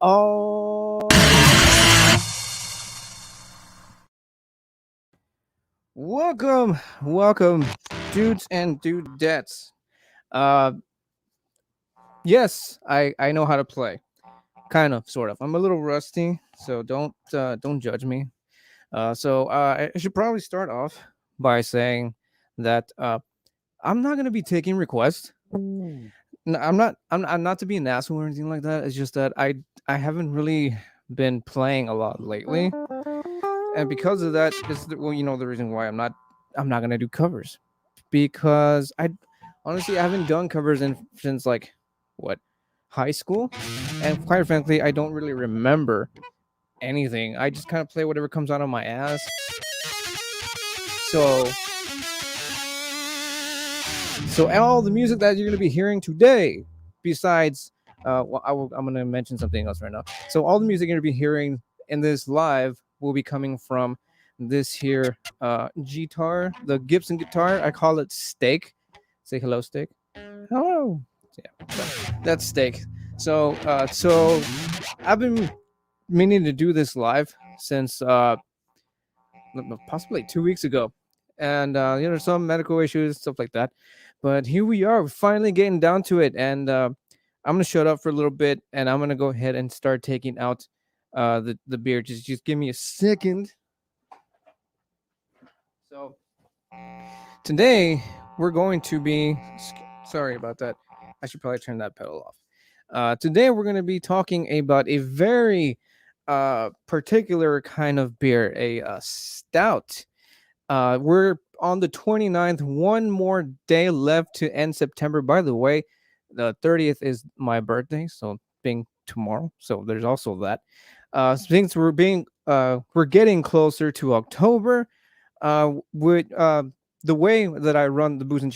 Oh, welcome, dudes and dudettes. Uh, yes, I know how to play, kind of, sort of. I'm a little rusty, so don't judge me. I should probably start off by saying that I'm not gonna be taking requests. I'm not to be an asshole or anything like that. It's just that I haven't really been playing a lot lately, and because of that is the reason why I'm not gonna do covers, because I honestly I haven't done covers since like what, high school, and quite frankly I don't really remember anything. I just kind of play whatever comes out of my ass. So all the music that you're gonna be hearing today, besides I'm gonna mention something else right now. So all the music you're gonna be hearing in this live will be coming from this here guitar, the Gibson guitar. I call it Steak. Say hello, Steak. Hello. Yeah, that's Steak. So I've been meaning to do this live since possibly 2 weeks ago, and some medical issues, stuff like that. But here we are, we're finally getting down to it, and I'm gonna shut up for a little bit, and I'm gonna go ahead and start taking out the beer. Just give me a second. So today we're going to be sorry about that. I should probably turn that pedal off. Today we're going to be talking about a very particular kind of beer, a stout. We're on the 29th, one more day left to end September. By the way, the 30th is my birthday, so being tomorrow, so there's also that. Since we're getting closer to October, with the way that I run the Booze and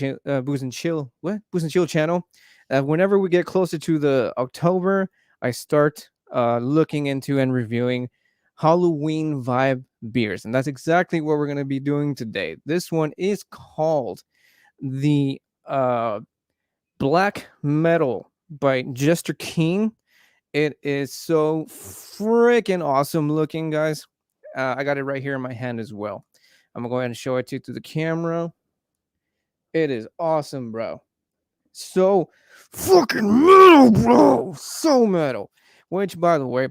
Chill channel, whenever we get closer to the October, I start looking into and reviewing Halloween vibe beers, and that's exactly what we're going to be doing today. This one is called the Black Metal by Jester King. It is so freaking awesome looking, guys. I got it right here in my hand as well. I'm gonna go ahead and show it to you through the camera. It is awesome, bro. So fucking metal, bro. So metal. Which, by the way,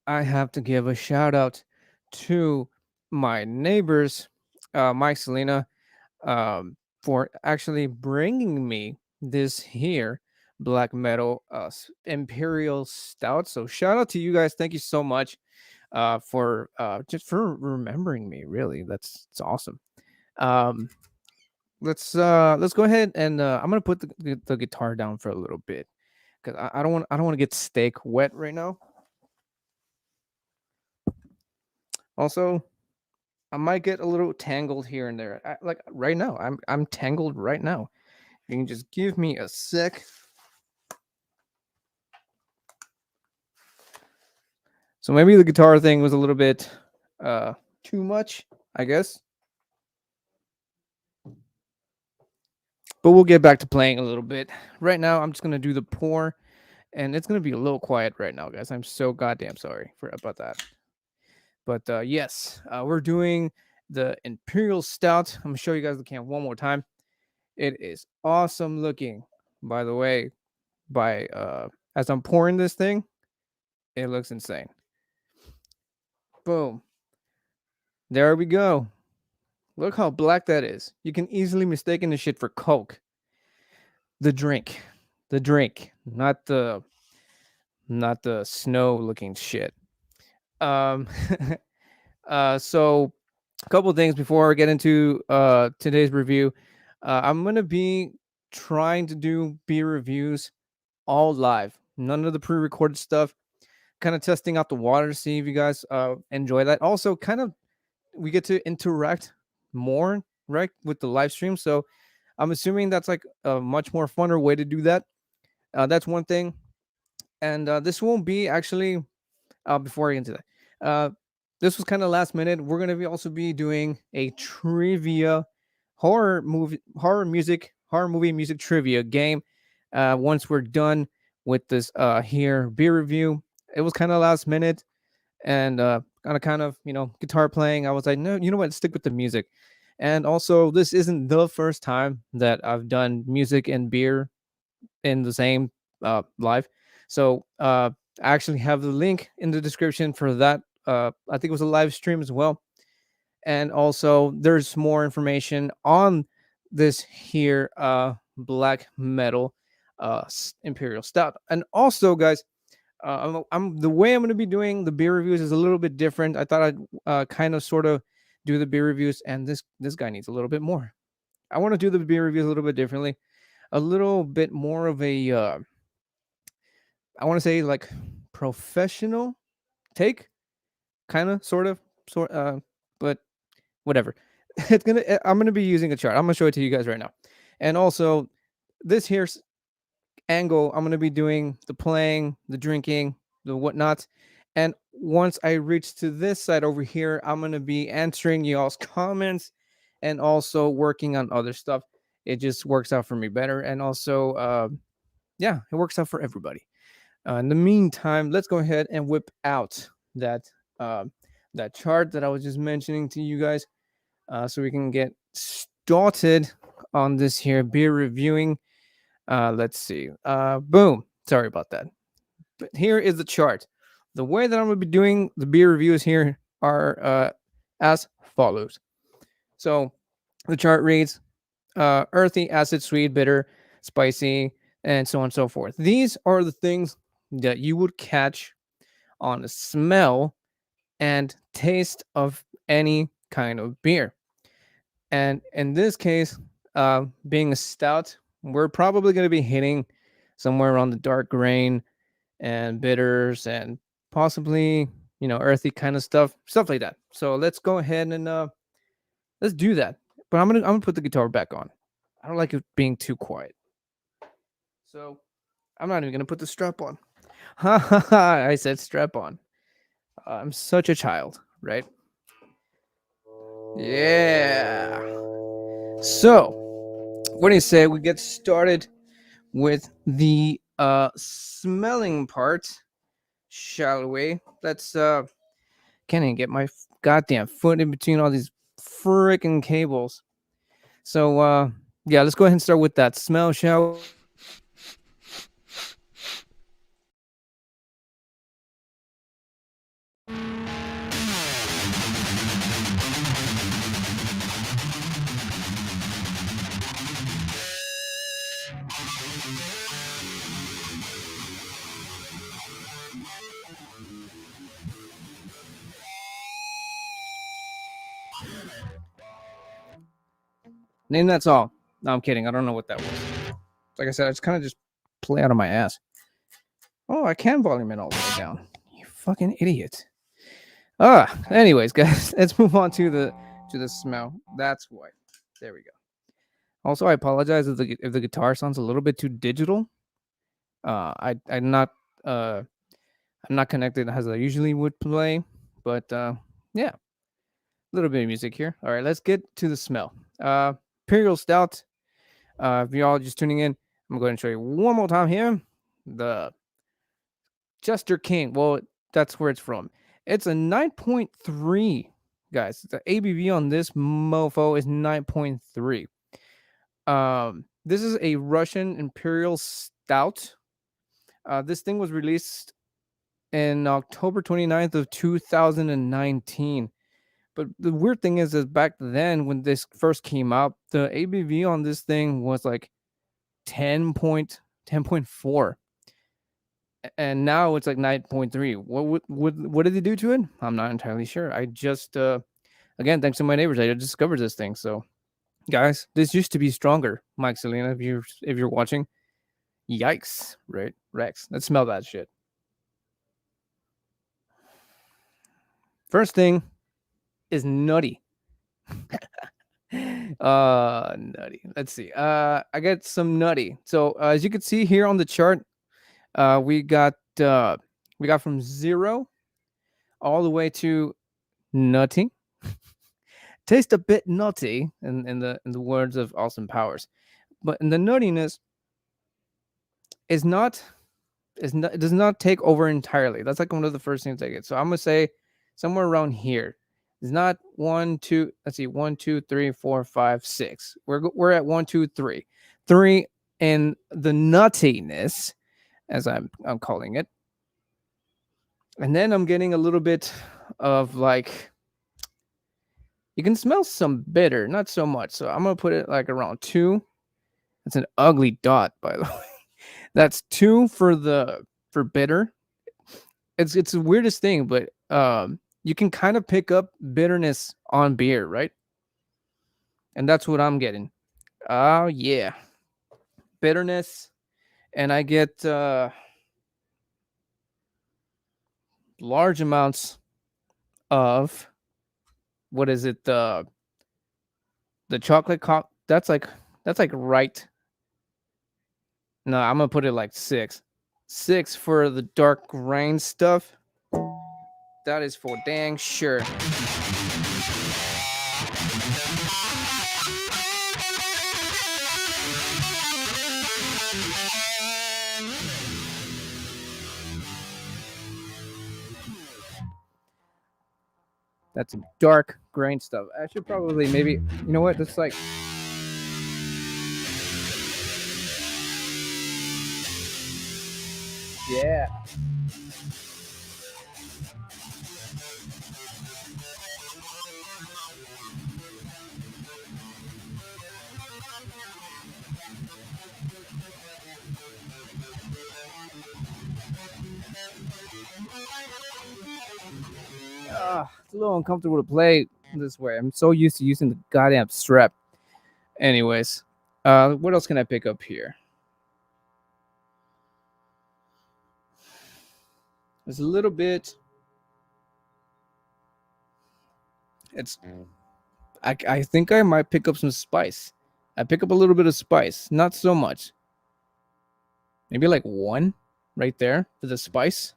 I have to give a shout out to my neighbors, Mike Selena, for actually bringing me this here black metal Imperial Stout. So shout out to you guys. Thank you so much for just for remembering me. Really, it's awesome. Um, let's go ahead and I'm gonna put the guitar down for a little bit because I don't want to get Steak wet right now. Also, I might get a little tangled here and there. Like right now, I'm tangled right now. You can just give me a sec. So maybe the guitar thing was a little bit too much, I guess. But we'll get back to playing a little bit. Right now, I'm just gonna do the pour, and it's gonna be a little quiet right now, guys. I'm so goddamn sorry about that. But yes, we're doing the Imperial Stout. I'm gonna show you guys the can one more time. It is awesome looking, by the way. By as I'm pouring this thing, it looks insane. Boom. There we go. Look how black that is. You can easily mistake this shit for Coke. The drink, not the snow looking shit. Um, so a couple things before I get into today's review. I'm gonna be trying to do beer reviews all live, none of the pre-recorded stuff. Kind of testing out the water to see if you guys enjoy that. Also, kind of we get to interact more, right, with the live stream. So I'm assuming that's like a much more funner way to do that. That's one thing. And this won't be actually before I get into that. This was kind of last minute. We're gonna also be doing a trivia horror movie music trivia game. Once we're done with this here beer review, It was kind of last minute, and kind of guitar playing. I was like, no, you know what, stick with the music. And also, this isn't the first time that I've done music and beer in the same live. So I actually have the link in the description for that. I think it was a live stream as well. And also, there's more information on this here black metal Imperial Stout. And also, guys, I'm the way I'm going to be doing the beer reviews is a little bit different. I thought I'd kind of sort of do the beer reviews, and this guy needs a little bit more. I want to do the beer reviews a little bit differently, a little bit more of a I want to say like professional take, kind of, sort, but whatever. I'm gonna be using a chart. I'm gonna show it to you guys right now, and also this here's angle. I'm gonna be doing the playing, the drinking, the whatnot, and once I reach to this side over here, I'm gonna be answering y'all's comments and also working on other stuff. It just works out for me better, and also, yeah, it works out for everybody. In the meantime, let's go ahead and whip out uh, that chart that I was just mentioning to you guys, so we can get started on this here beer reviewing. Let's see. Boom. Sorry about that. But here is the chart. The way that I'm going to be doing the beer reviews here are as follows. So the chart reads earthy, acid, sweet, bitter, spicy, and so on and so forth. These are the things that you would catch on the smell and taste of any kind of beer. And in this case, being a stout, we're probably going to be hitting somewhere around the dark grain and bitters and possibly, earthy kind of stuff like that. So let's go ahead and let's do that. But I'm gonna put the guitar back on. I don't like it being too quiet. So I'm not even gonna put the strap on. Ha ha ha! I said strap on. I'm such a child, right? Yeah. So, what do you say we get started with the smelling part, shall we? Let's can't even get my goddamn foot in between all these freaking cables. So yeah, let's go ahead and start with that smell, shall we? Name that song. No, I'm kidding. I don't know what that was. Like I said, I just kind of just play out of my ass. Oh, I can volume it all the way down. You fucking idiot. Anyways, guys, let's move on to the smell. That's why. There we go. Also, I apologize if the guitar sounds a little bit too digital. I'm not uh I'm not connected as I usually would play, but yeah, a little bit of music here. All right, let's get to the smell. Imperial Stout. If y'all just tuning in, I'm going to show you one more time here. The Chester King. Well, that's where it's from. It's a 9.3, guys. The ABV on this mofo is 9.3. This is a Russian Imperial Stout. This thing was released in October 29th of 2019. But the weird thing is back then when this first came out, the ABV on this thing was like 10.4, and now it's like 9.3. What did they do to it? I'm not entirely sure. I just again, thanks to my neighbors, I discovered this thing. So guys, this used to be stronger. Mike Selena, if you're watching, yikes, right? Rex, let's smell that shit. First thing is nutty. Nutty. Let's see. I got some nutty. So as you can see here on the chart, we got from 0 all the way to nutty. Taste a bit nutty in the words of Austin Powers, but in the nuttiness is not it does not take over entirely. That's like one of the first things I get. So I'm gonna say somewhere around here. It's not 1, 2. Let's see, 1, 2, 3, 4, 5, 6. We're at 1, 2, 3. 3 in the nuttiness, as I'm calling it. And then I'm getting a little bit of like, you can smell some bitter, not so much. So I'm gonna put it like around 2. That's an ugly dot, by the way. That's 2 for bitter. It's the weirdest thing, but you can kind of pick up bitterness on beer, right? And that's what I'm getting. Oh yeah, bitterness, and I get large amounts of, what is it, the chocolate that's like right. No, I'm gonna put it like 6. 6 for the dark grain stuff. That is for dang sure. That's some dark grain stuff. I should probably maybe, you know what? That's like, yeah. It's a little uncomfortable to play this way. I'm so used to using the goddamn strap. Anyways, what else can I pick up here? There's a little bit. I think I might pick up some spice. I pick up a little bit of spice, not so much. Maybe like 1 right there for the spice.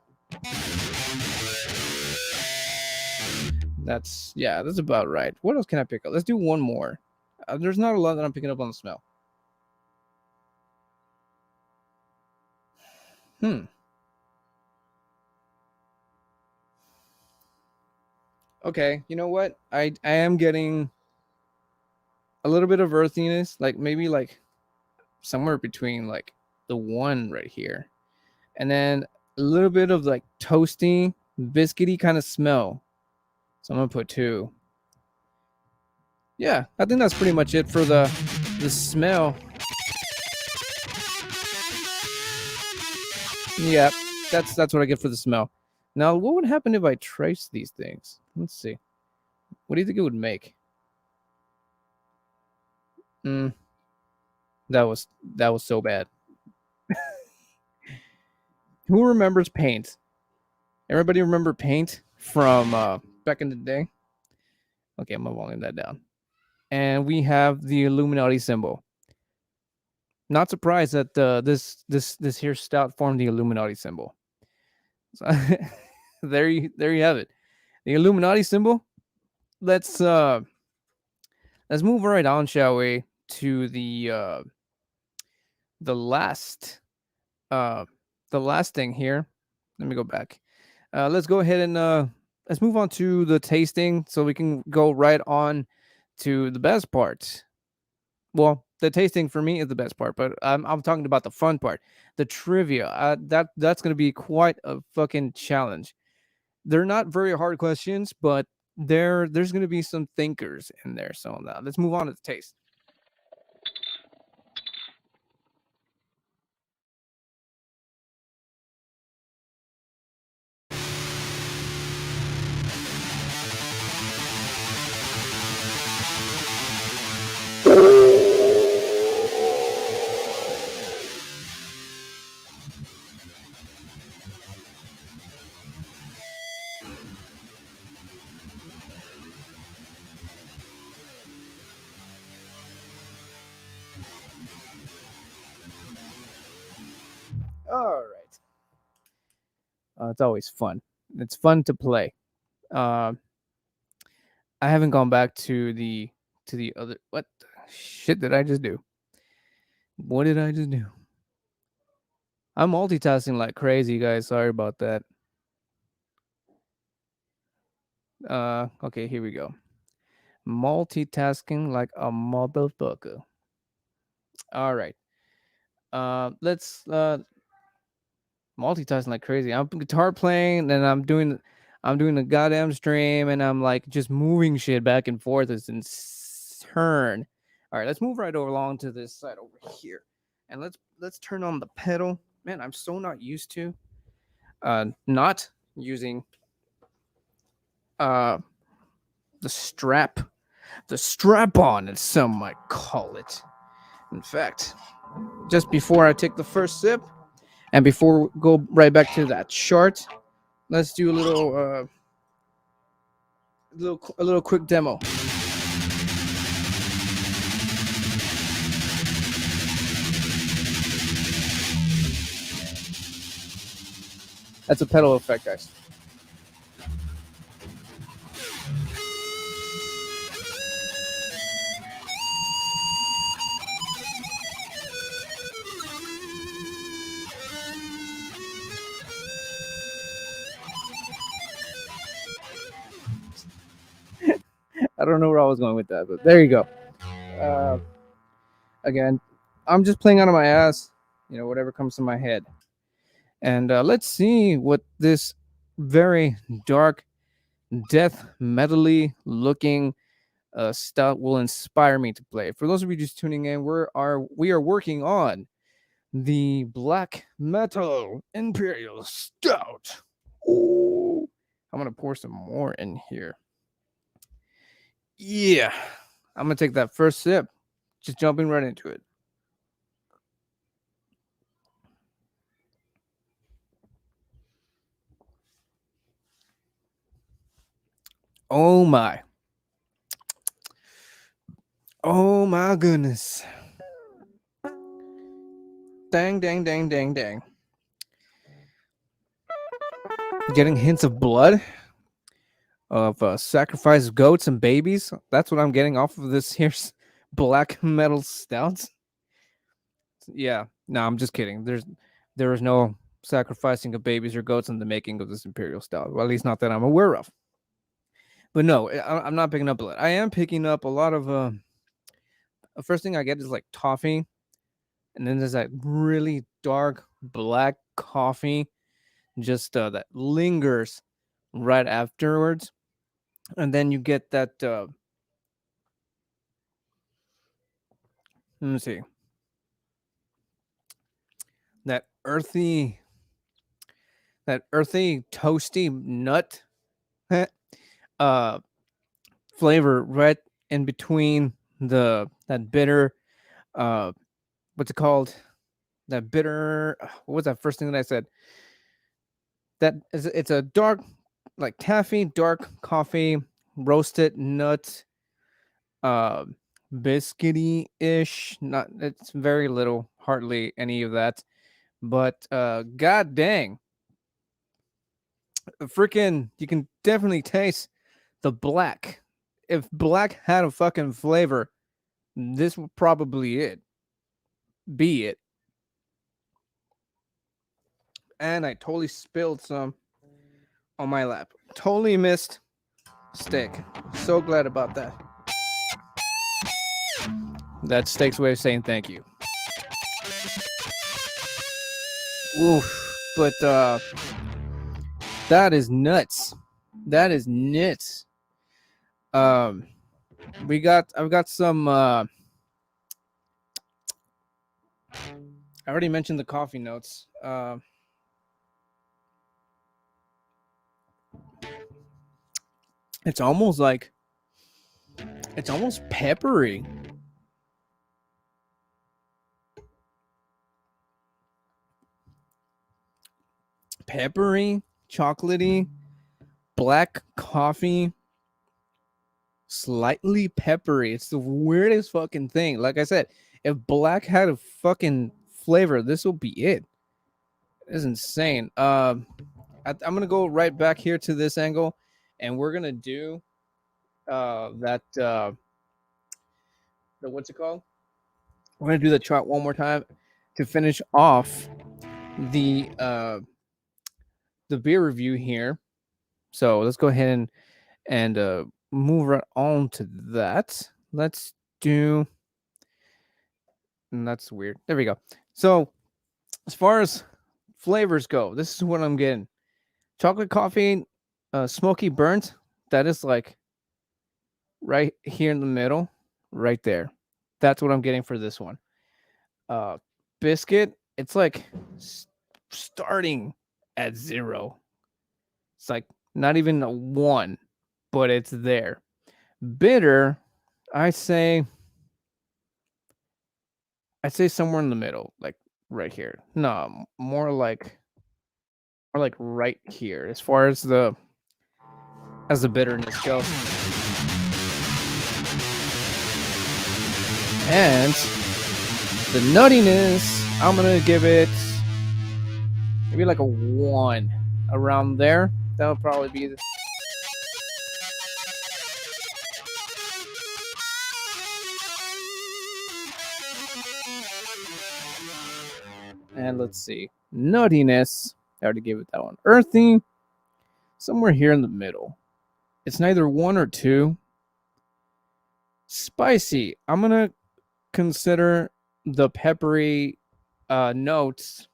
That's about right. What else can I pick up? Let's do 1 more. There's not a lot that I'm picking up on the smell. Okay, you know what? I am getting a little bit of earthiness, like maybe like somewhere between like the 1 right here, and then a little bit of like toasty, biscuity kind of smell. So I'm gonna put 2. Yeah, I think that's pretty much it for the smell. Yeah, that's what I get for the smell. Now, what would happen if I trace these things? Let's see. What do you think it would make? That was so bad. Who remembers paint? Everybody remember paint from back in the day? Okay, I'm gonna volume that down. And we have the Illuminati symbol. Not surprised that this here stout formed the Illuminati symbol. So, there you have it. The Illuminati symbol. Let's move right on, shall we, to the last thing here. Let me go back. Let's go ahead and let's move on to the tasting, so we can go right on to the best part. Well, the tasting for me is the best part, but I'm talking about the fun part, the trivia. That's gonna be quite a fucking challenge. They're not very hard questions, but there's gonna be some thinkers in there. So now let's move on to the taste. All right. It's always fun. It's fun to play. Uh, I haven't gone back to the other. What the shit did I just do? What did I just do? I'm multitasking like crazy, guys. Sorry about that. Okay, here we go. Multitasking like a motherfucker. All right. Let's multitasking like crazy. I'm guitar playing, and I'm doing the goddamn stream, and I'm like just moving shit back and forth. It's insane. All right, let's move right over along to this side over here, and let's turn on the pedal. Man, I'm so not used to not using uh the strap on, as some might call it. In fact, just before I take the first sip, and before we go right back to that chart, let's do a little quick demo. That's a pedal effect, guys. I don't know where I was going with that, but there you go. Uh, Again, I'm just playing out of my ass, whatever comes to my head. And let's see what this very dark, death metally looking stout will inspire me to play. For those of you just tuning in, we are working on the black metal Imperial Stout. Ooh, I'm gonna pour some more in here. Yeah, I'm gonna take that first sip, just jumping right into it. Oh my. Oh my goodness. Dang, dang, dang, dang, dang. Getting hints of blood, of sacrificed goats and babies. That's what I'm getting off of this here's black metal stouts. Yeah, no, I'm just kidding. There is no sacrificing of babies or goats in the making of this Imperial stout. Well, at least not that I'm aware of. But no, I'm not picking up blood. I am picking up a lot of. The first thing I get is like toffee, and then there's that really dark black coffee, just that lingers right afterwards, and then you get that. Let me see. That earthy, toasty nut uh flavor right in between that bitter what's it called? That bitter what was that first thing that I said? It's a dark like taffy, dark coffee, roasted nut, uh biscuity ish. Not it's very little, hardly any of that. But god dang, freaking you can definitely taste the black. If black had a fucking flavor, this would probably be it. And I totally spilled some on my lap. Totally missed steak. So glad about that. That's steak's way of saying thank you. Oof. But that is nuts. That is nuts. Um I've got some I already mentioned the coffee notes. It's almost like it's almost peppery. Peppery, chocolatey, black coffee, slightly peppery. It's the weirdest fucking thing. Like I said, if black had a fucking flavor, this will be it. It's insane. I'm gonna go right back here to this angle, and we're gonna do that the what's it called? We're gonna do the chart one more time to finish off the beer review here. So let's go ahead and move right on to that. Let's do. That's weird. There we go. So as far as flavors go, this is what I'm getting: chocolate coffee, smoky burnt. That is like right here in the middle, right there. That's what I'm getting for this one. Uh, biscuit. It's like starting at 0. It's like not even a 1, but it's there. Bitter, I say somewhere in the middle, like right here. No, more like right here as far as the bitterness goes. And the nuttiness, I'm gonna give it maybe like a 1 around there. That'll probably be the and let's see. Nuttiness. I already gave it that one. Earthy, somewhere here in the middle. It's neither 1 or 2. Spicy. I'm gonna consider the peppery notes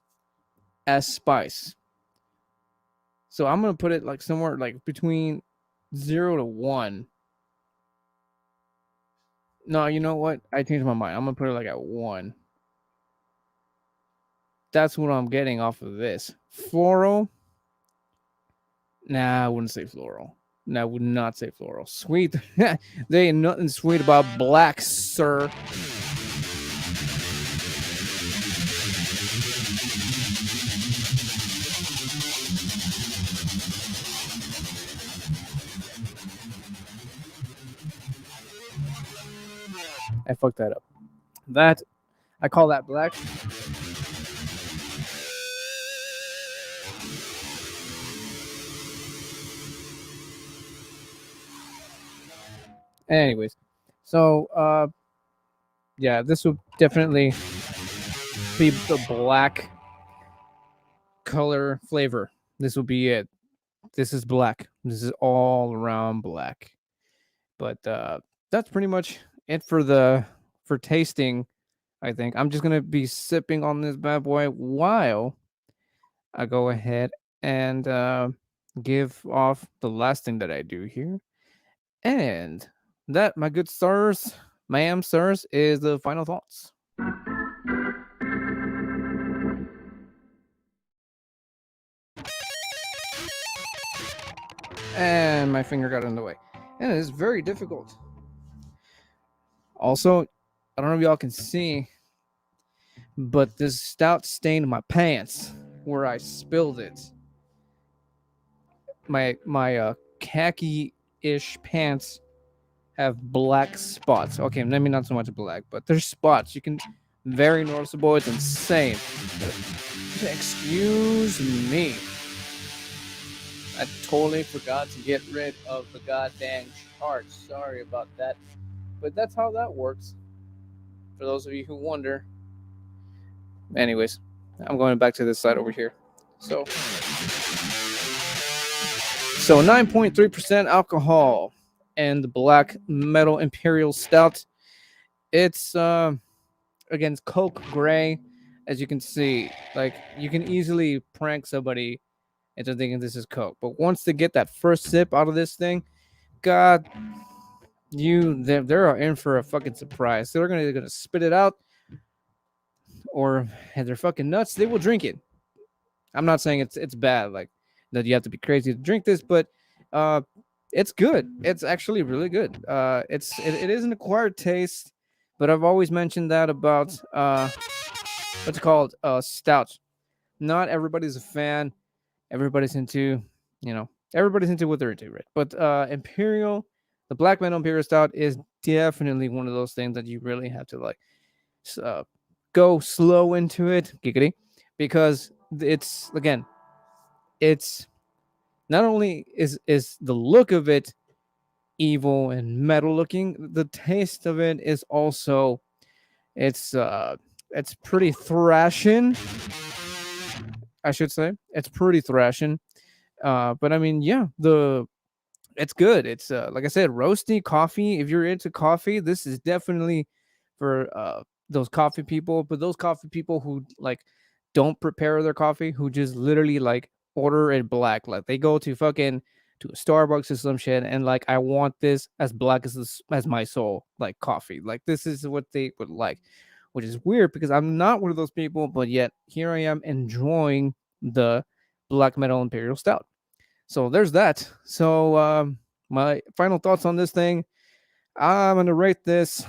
as spice. So I'm gonna put it like somewhere like between 0 to 1. No, you know what? I changed my mind. I'm gonna put it like at 1. That's what I'm getting off of this. Floral. Nah, I wouldn't say floral. No, I would not say floral. Sweet. There ain't nothing sweet about black, sir. I fucked that up. That, I call that black. Anyways, so yeah, this will definitely be the black color flavor. This will be it. This is black. This is all around black. But that's pretty much it for tasting. I think I'm just gonna be sipping on this bad boy while I go ahead and give off the last thing that I do here, and that, my good sirs, ma'am, sirs, is the final thoughts. And my finger got in the way, and it is very difficult. Also, I don't know if y'all can see, but this stout stained my pants where I spilled it. My khaki-ish pants have black spots. Okay, maybe not so much black, but there's spots. You can very noticeable. It's insane. Excuse me. I totally forgot to get rid of the goddamn chart. Sorry about that. But that's how that works. For those of you who wonder. Anyways, I'm going back to this side over here. So 9.3% alcohol and the black metal Imperial Stout. It's against Coke Gray, as you can see. Like, you can easily prank somebody into thinking this is Coke, but once they get that first sip out of this thing, God, they're in for a fucking surprise. They're gonna spit it out, or if they're fucking nuts, they will drink it. I'm not saying it's bad, like that you have to be crazy to drink this, but it's good. It's actually really good. It is an acquired taste, but I've always mentioned that about what's it called, stout. Not everybody's a fan. Everybody's into, everybody's into what they're into, right? But Imperial, the Black Metal Imperial Stout is definitely one of those things that you really have to like go slow into it, giggity, because it's not only is the look of it evil and metal looking, the taste of it is also it's pretty thrashing. I should say. It's pretty thrashing. But I mean, yeah, it's good. It's like I said, roasty coffee. If you're into coffee, this is definitely for those coffee people. But those coffee people who like don't prepare their coffee, who just literally like order it black, like they go to fucking to a Starbucks or some shit, and like I want this as black as as my soul, like coffee. Like this is what they would like, which is weird because I'm not one of those people, but yet here I am enjoying the black metal imperial stout. So there's that. So my final thoughts on this thing. I'm gonna rate this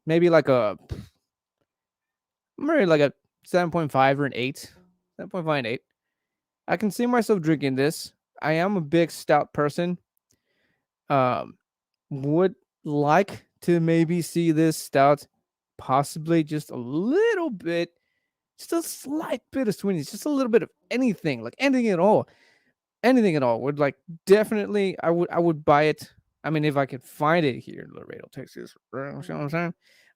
maybe like maybe like a 7.5 or an 8. 7.5 and 8. I can see myself drinking this. I am a big stout person. Um, would like to maybe see this stout possibly just a little bit, just a slight bit of sweetness, just a little bit of anything, like anything at all. Anything at all would like definitely I would buy it. I mean, if I could find it here in Laredo, Texas. You know what I'm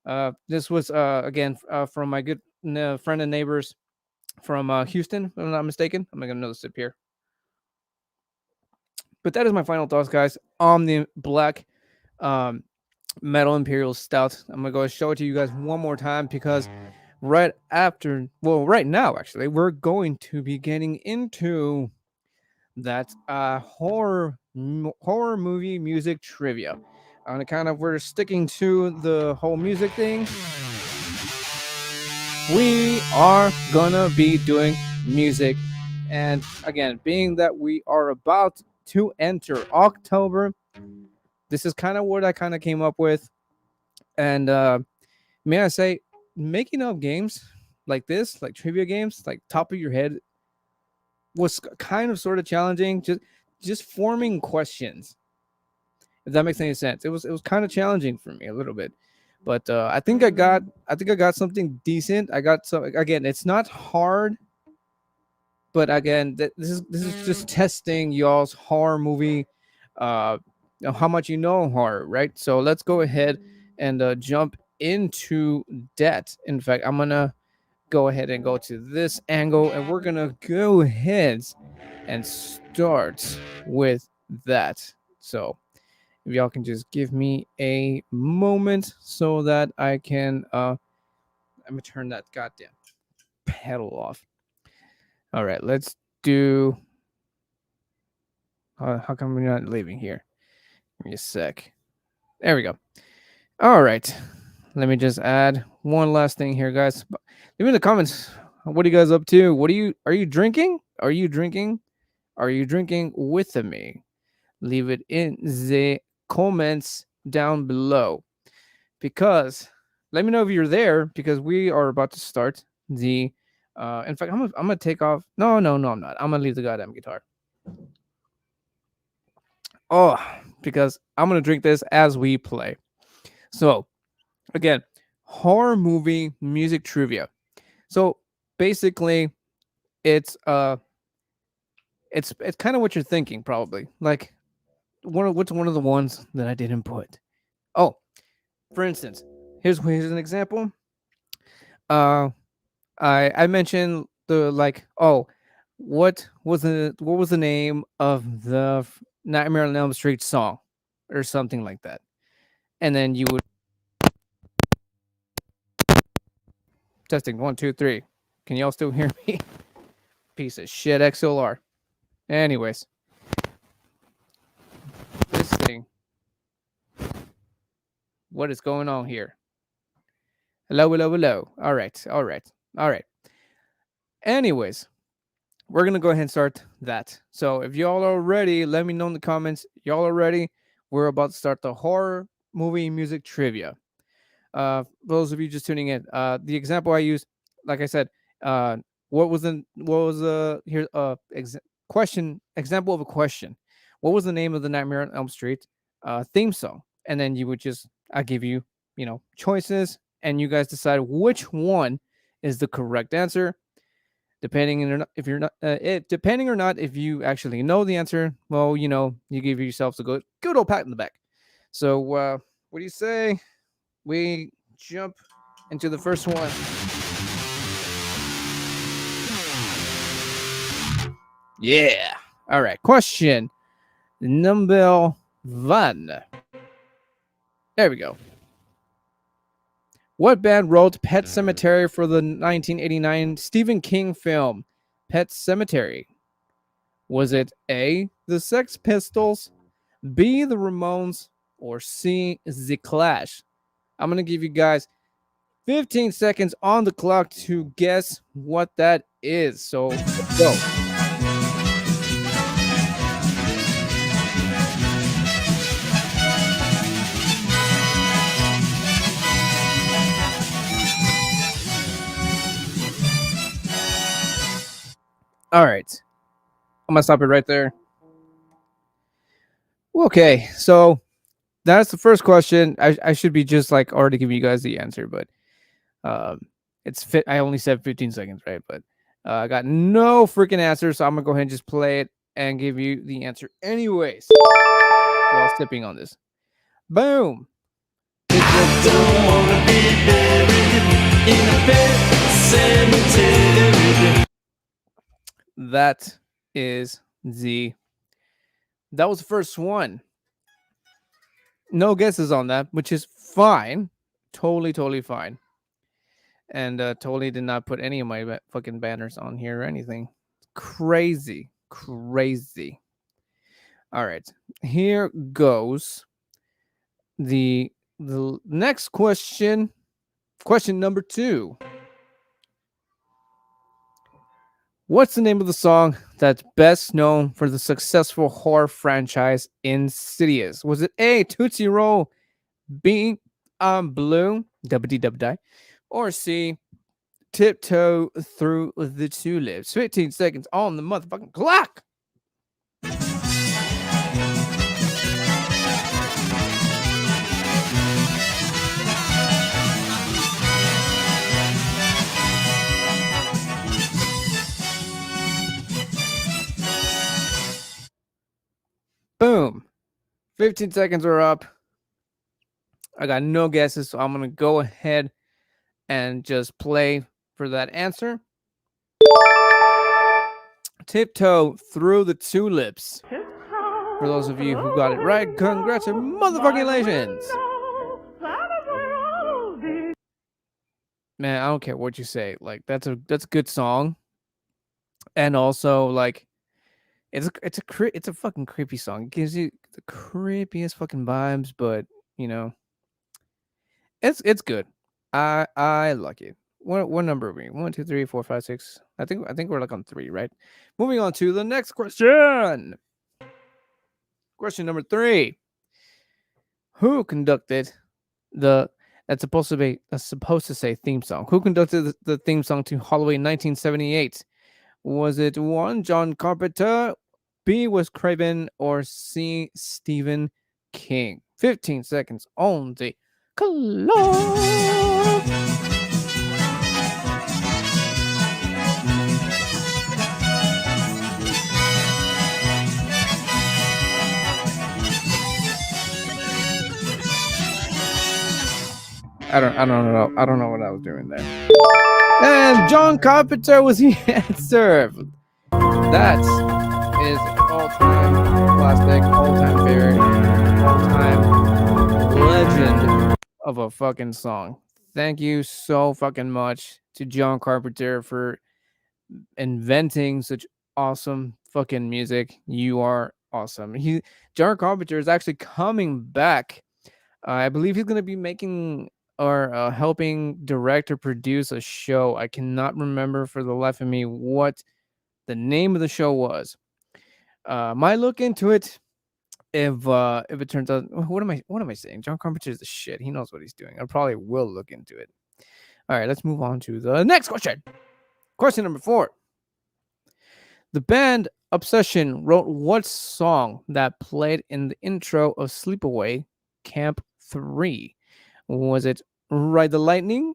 saying? This was again from my good friend and neighbors from Houston, if I'm not mistaken. I'm gonna another sip here. But that is my final thoughts, guys, on the black um, metal imperial stout. I'm gonna go show it to you guys one more time because right after, well, right now actually, we're going to be getting into that horror movie music trivia. On account of we're sticking to the whole music thing, we are gonna be doing music. And again, being that we are about to enter October, this is kind of what I kind of came up with. And may I say, making up games like this, like trivia games, like top of your head, was kind of sort of challenging. Just forming questions, if that makes any sense. It was kind of challenging for me a little bit, but I think I got something decent. I got some, again. It's not hard, but again, this is just testing y'all's horror movie, how much you know horror, right? So let's go ahead and jump into that. In fact, I'm gonna go ahead and go to this angle, and we're gonna go ahead and start with that. So if y'all can just give me a moment so that I can I'm gonna turn that goddamn pedal off. All right, let's do how come we're not leaving here? Give me a sec. There we go. All right. Let me just add one last thing here, guys. Leave me in the comments. What are you guys up to? Are you drinking? Are you drinking? Are you drinking with me? Leave it in the comments down below. Because let me know if you're there because we are about to start the in fact I'm gonna take off. No, I'm not. I'm gonna leave the goddamn guitar. Oh, because I'm gonna drink this as we play. So again, horror movie music trivia. So basically it's kind of what you're thinking probably. Like what's one of the ones that I didn't put? Oh, for instance, here's an example. Uh I mentioned the like, oh, what was the name of the Nightmare on Elm Street song or something like that. And then you would testing 1 2 3. Can y'all still hear me? Piece of shit XLR. Anyways, this thing. What is going on here? Hello, hello, hello. All right, all right, all right. Anyways, we're gonna go ahead and start that. So if y'all are ready, let me know in the comments. Y'all are ready. We're about to start the horror movie music trivia. Those of you just tuning in, the example I used, like I said, uh, what was the here question example of a question? What was the name of the Nightmare on Elm Street theme song? And then you would just I give you choices, and you guys decide which one is the correct answer. Depending or not, if you're not, depending or not, if you actually know the answer, well, you give yourselves a good old pat in the back. So, what do you say? We jump into the first one. Yeah. All right. Question number 1. There we go. What band wrote Pet Sematary for the 1989 Stephen King film Pet Sematary? Was it A, the Sex Pistols, B, the Ramones, or C, the Clash? I'm going to give you guys 15 seconds on the clock to guess what that is. So, let's go. All right. I'm going to stop it right there. Okay. So, that's the first question. I should be just like already giving you guys the answer, but it's fit. I only said 15 seconds, right? But I got no freaking answer, so I'm gonna go ahead and just play it and give you the answer anyways while sipping on this. Boom. I don't wanna be buried in a pet cemetery. That was the first one. No guesses on that, which is fine. Totally fine. And totally did not put any of my fucking banners on here or anything. Crazy. All right. Here goes the next question. Question number 2. What's the name of the song that's best known for the successful horror franchise Insidious? Was it A, Tootsie Roll, B, Blue, WD, or C, Tiptoe Through the Tulips? 15 seconds on the motherfucking clock. Boom. 15 seconds are up. I got no guesses, so I'm going to go ahead and just play for that answer. Tiptoe Through the Tulips. For those of you who got it right, congratulations. Man, I don't care what you say. Like that's a good song. And also like it's a fucking creepy song. It gives you the creepiest fucking vibes, but you know, it's good. I like it. What number are we? 1, 2, 3, 4, 5, 6. I think we're like on 3, right? Moving on to the next question. Question number 3. Who conducted that's supposed to say theme song? Who conducted the theme song to Halloween 1978? Was it 1, John Carpenter, B, Wes Craven, or C, Stephen King? 15 seconds on the clock. I don't know. I don't know what I was doing there. And John Carpenter was the answer. That is all-time classic, all-time favorite, all-time legend of a fucking song. Thank you so fucking much to John Carpenter for inventing such awesome fucking music. You are awesome. John Carpenter is actually coming back. I believe he's going to be making or helping direct or produce a show. I cannot remember for the life of me what the name of the show was. Might look into it if it turns out. What am I saying? John Carpenter is the shit. He knows what he's doing. I probably will look into it. All right, let's move on to the next question. Question number 4. The band Obsession wrote what song that played in the intro of Sleepaway Camp 3? Was it Ride the Lightning,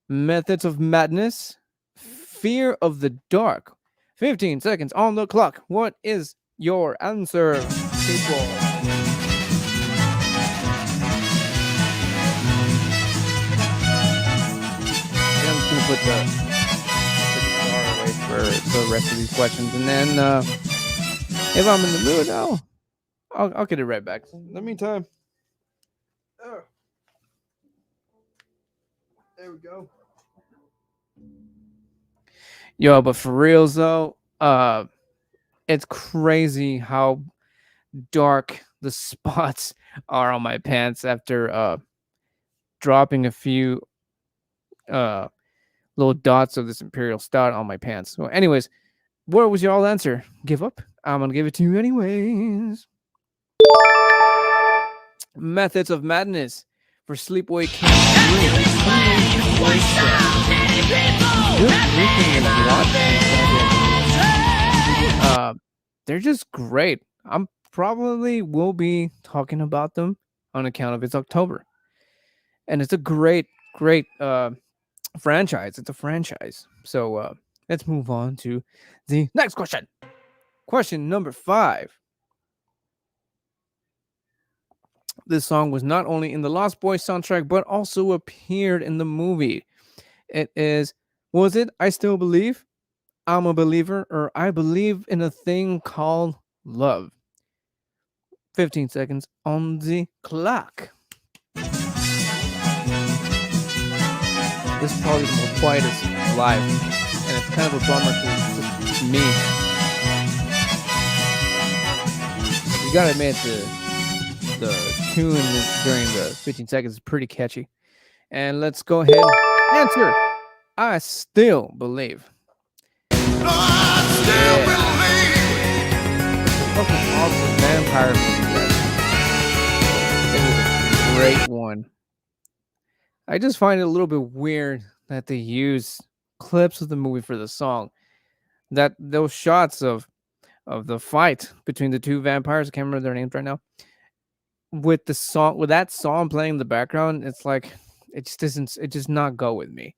Methods of Madness, Fear of the Dark? 15 seconds on the clock. What is your answer, people? I'm just going to put the guitar away for the rest of these questions, and then if I'm in the mood, I'll get it right back. In the meantime, there we go. Yo, but for reals though, it's crazy how dark the spots are on my pants after dropping a few uh little dots of this Imperial Stout on my pants. So, anyways, what was y'all answer? Give up? I'm gonna give it to you anyways. Methods of Madness for Sleepaway Camp 3. They're just great. I'm probably will be talking about them on account of it's October, and it's a great franchise. It's a franchise. So let's move on to the next question. Question number 5. This song was not only in the Lost Boys soundtrack, but also appeared in the movie. Was it I Still Believe, I'm a Believer, or I Believe in a Thing Called Love? 15 seconds on the clock. This is probably the most quietest live, and it's kind of a bummer because it's just me. You gotta admit, the tune during the 15 seconds is pretty catchy. And let's go ahead and answer. I Still Believe. No, I still believe. Fucking awesome vampire movie. It was a great one. I just find it a little bit weird that they use clips of the movie for the song. That those shots of the fight between the two vampires, I can't remember their names right now, with that song playing in the background, it's like it just not go with me.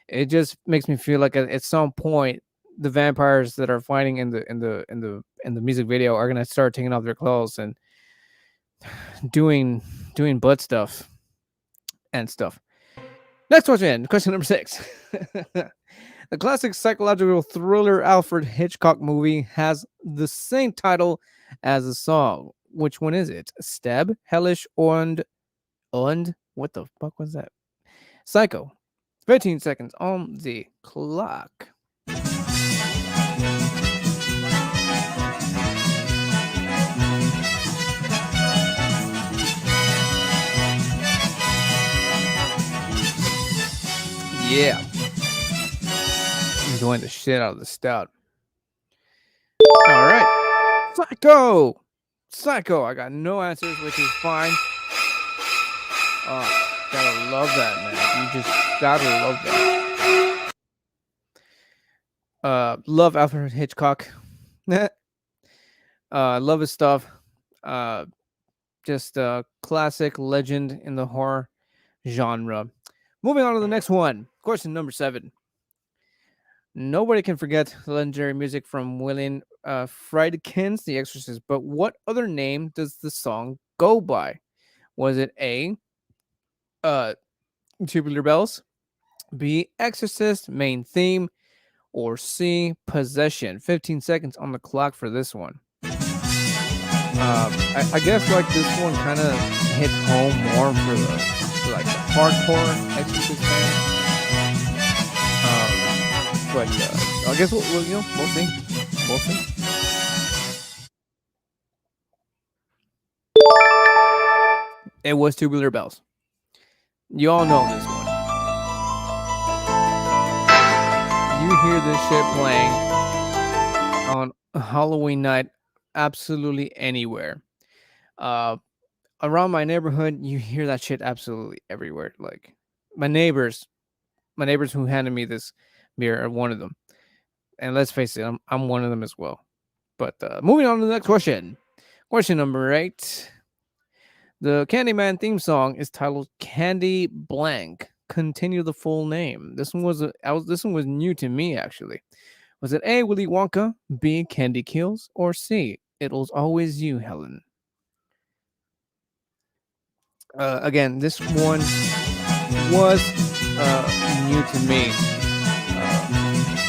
It just makes me feel like at some point the vampires that are fighting in the music video are gonna start taking off their clothes and doing butt stuff and stuff. Next question number 6. The classic psychological thriller Alfred Hitchcock movie has the same title as the song. Which one is it? Stab, Hellish, and what the fuck was that? Psycho. 15 seconds on the clock. Yeah. Enjoying the shit out of the stout. All right. Psycho. I got no answers, which is fine. Oh, gotta love that, man. You just gotta love that. Love Alfred Hitchcock. Love his stuff. Just a classic legend in the horror genre. Moving on to the next one. Question number 7. Nobody can forget the legendary music from William Friedkin's The Exorcist, but what other name does the song go by? Was it A, Tubular Bells, B, Exorcist main theme, or C, Possession? 15 seconds on the clock for this one. I guess like this one kind of hits home more for the hardcore Exorcist fans. But I guess we'll see. It was Tubular Bells. You all know this one. You hear this shit playing on Halloween night absolutely anywhere. Around my neighborhood, you hear that shit absolutely everywhere. Like my neighbors who handed me this beer are one of them. And let's face it, I'm one of them as well. But moving on to the next question. Question number 8. The Candyman theme song is titled Candy Blank. Continue the full name. This one was new to me actually. Was it A, Willy Wonka, B, Candy Kills, or C, It Was Always You, Helen? Again, this one was new to me.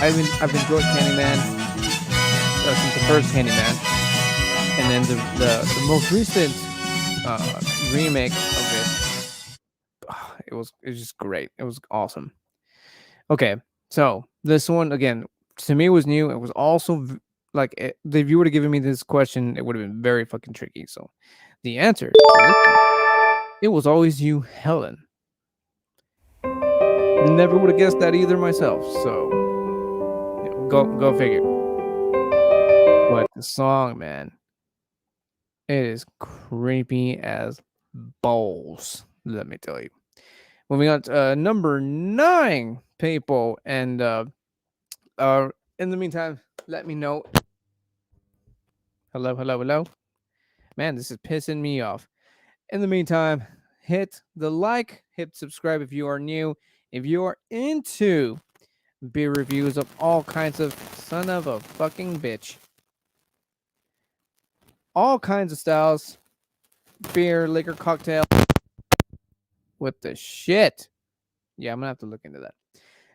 I've enjoyed Candyman since the first Candyman, and then the most recent remake of it. It was just great. It was awesome. Okay, so this one again to me was new. It was also if you would have given me this question, it would have been very fucking tricky. So the answer to this one, it was always you, Helen. Never would have guessed that either myself. So go figure. But the song, man, it is creepy as balls. Let me tell you. Moving on to number 9, people, and in the meantime, let me know. Hello. Man, this is pissing me off. In the meantime, hit the like, hit subscribe if you are new. If you are into beer reviews of all kinds of son of a fucking bitch, all kinds of styles, beer, liquor, cocktail. What the shit? Yeah, I'm gonna have to look into that.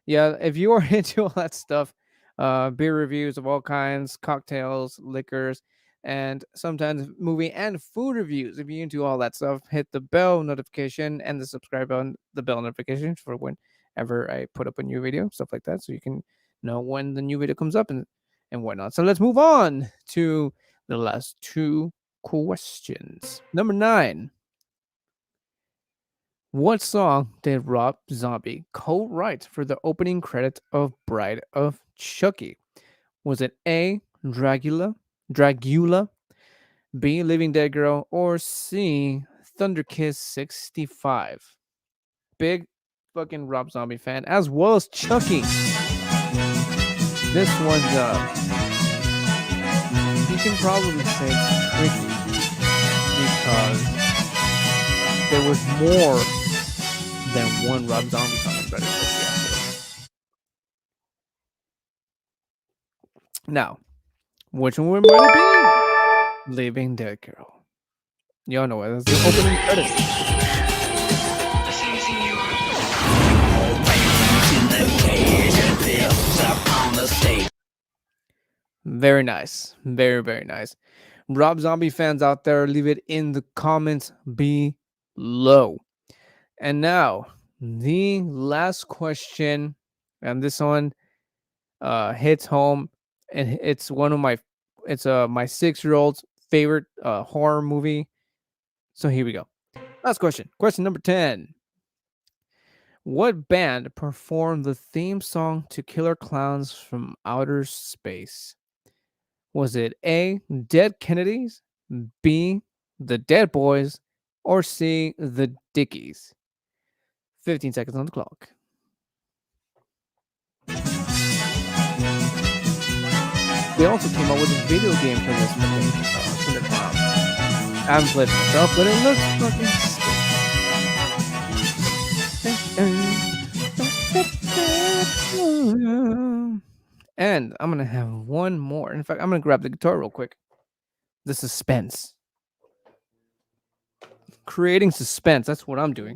Yeah, if you are into all that stuff, beer reviews of all kinds, cocktails, liquors, and sometimes movie and food reviews. If you're into all that stuff, hit the bell notification and the subscribe button, the bell notification for whenever I put up a new video, stuff like that, so you can know when the new video comes up and whatnot. So let's move on to the last 2 questions. Number 9. What song did Rob Zombie co-write for the opening credits of Bride of Chucky? Was it A, Dragula, B, Living Dead Girl, or C, Thunderkiss 65? Big fucking Rob Zombie fan, as well as Chucky. This one's you can probably say it's tricky because there was more than one Rob Zombie song in Bride of Chucky. Actually. Now, which one might it be? Living Dead Girl. Y'all know it. That's the opening credits. Very nice. Very nice. Rob Zombie fans out there, leave it in the comments below. And now, the last question, and this one hits home, and it's one of my 6-year-old's favorite horror movie. So here we go. Last question. Question number 10. What band performed the theme song to Killer Clowns from Outer Space? Was it A, Dead Kennedys, B, the Dead Boys, or C, the Dickies? 15 seconds on the clock. They also came out with a video game for this fucking Killer Clowns. I haven't played it myself, but it looks fucking sick. And I'm gonna have one more. In fact, I'm gonna grab the guitar real quick. The suspense. Creating suspense. That's what I'm doing.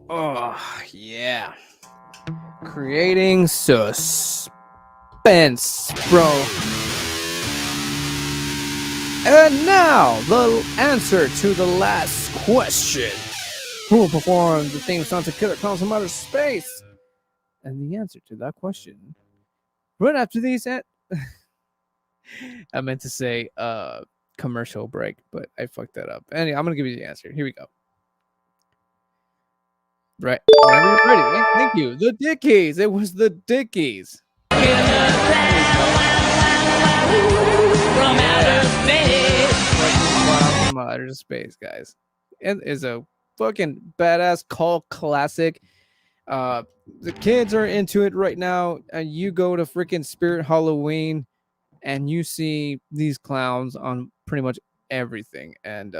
Oh, yeah. Creating suspense, bro. And now, the answer to the last question. Who performed the theme song to Killer Clowns from Outer Space? And the answer to that question, right after these... I meant to say commercial break, but I fucked that up. Anyway, I'm going to give you the answer. Here we go. Right. Whenever you're ready. Right? Thank you. The Dickies. It was the Dickies. From outer space. From outer space, guys. It is a fucking badass cult classic. The kids are into it right now. And you go to freaking Spirit Halloween and you see these clowns on pretty much everything. And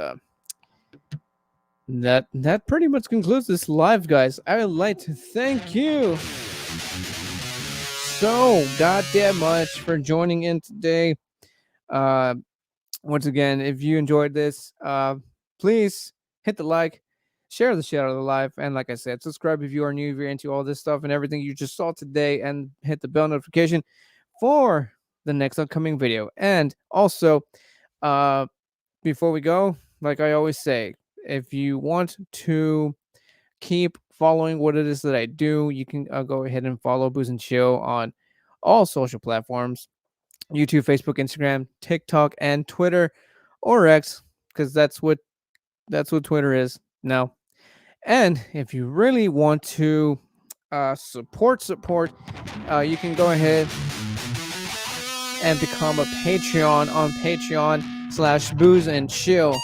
that pretty much concludes this live, guys. I would like to thank you so goddamn much for joining in today. Once again, if you enjoyed this, please hit the like, share the shit out of the live, and like I said, subscribe if you are new, if you're into all this stuff and everything you just saw today, and hit the bell notification for the next upcoming video. And also, before we go, like I always say, if you want to keep following what it is that I do, you can go ahead and follow Booze and Chill on all social platforms: YouTube, Facebook, Instagram, TikTok, and Twitter, or X, because that's what Twitter is now. And if you really want to support, you can go ahead and become a Patreon on Patreon/Booze and Chill.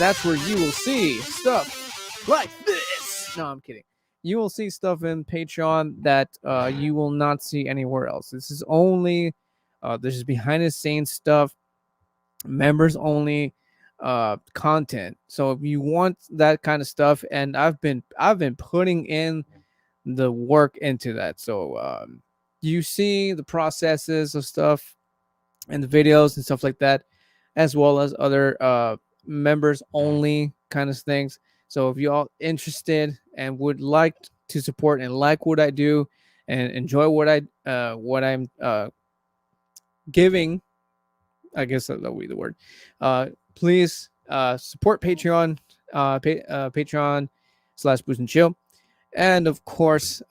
That's where you will see stuff like this. No, I'm kidding. You will see stuff in Patreon that you will not see anywhere else. This is only this is behind the scenes stuff, members only content. So if you want that kind of stuff, and I've been putting in the work into that. So you see the processes of stuff and the videos and stuff like that, as well as other members only kind of things. So if you all interested and would like to support and like what I do and enjoy what I'm giving, I guess that would be the word. Please support Patreon, Patreon/Booze and Chill. And of course,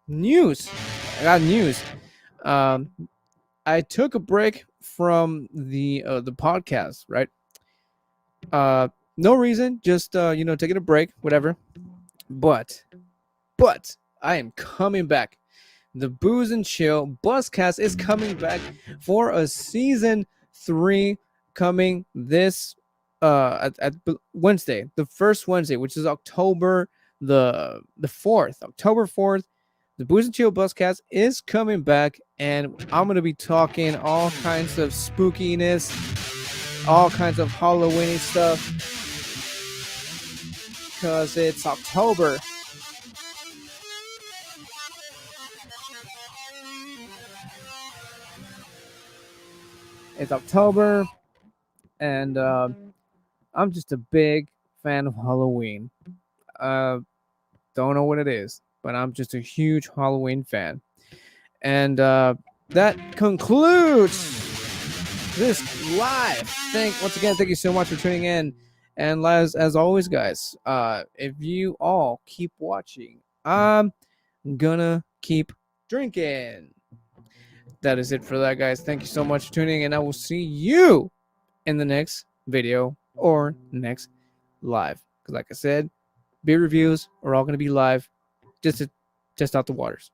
news. I got news. I took a break from the podcast, right? No reason, just taking a break, whatever. But I am coming back. The Booze and Chill Buzzcast is coming back for a season 3, coming this at Wednesday, the first Wednesday, which is October the 4th. October 4th, the Booze and Chill Buzzcast is coming back, and I'm gonna be talking all kinds of spookiness, all kinds of Halloween stuff, because it's October. It's October, and I'm just a big fan of Halloween. Don't know what it is, but I'm just a huge Halloween fan. And that concludes this live. Once again, thank you so much for tuning in. And as always, guys, if you all keep watching, I'm gonna keep drinking. That is it for that, guys. Thank you so much for tuning in, and I will see you in the next video or next live. Because like I said, beer reviews are all going to be live, just to test out the waters.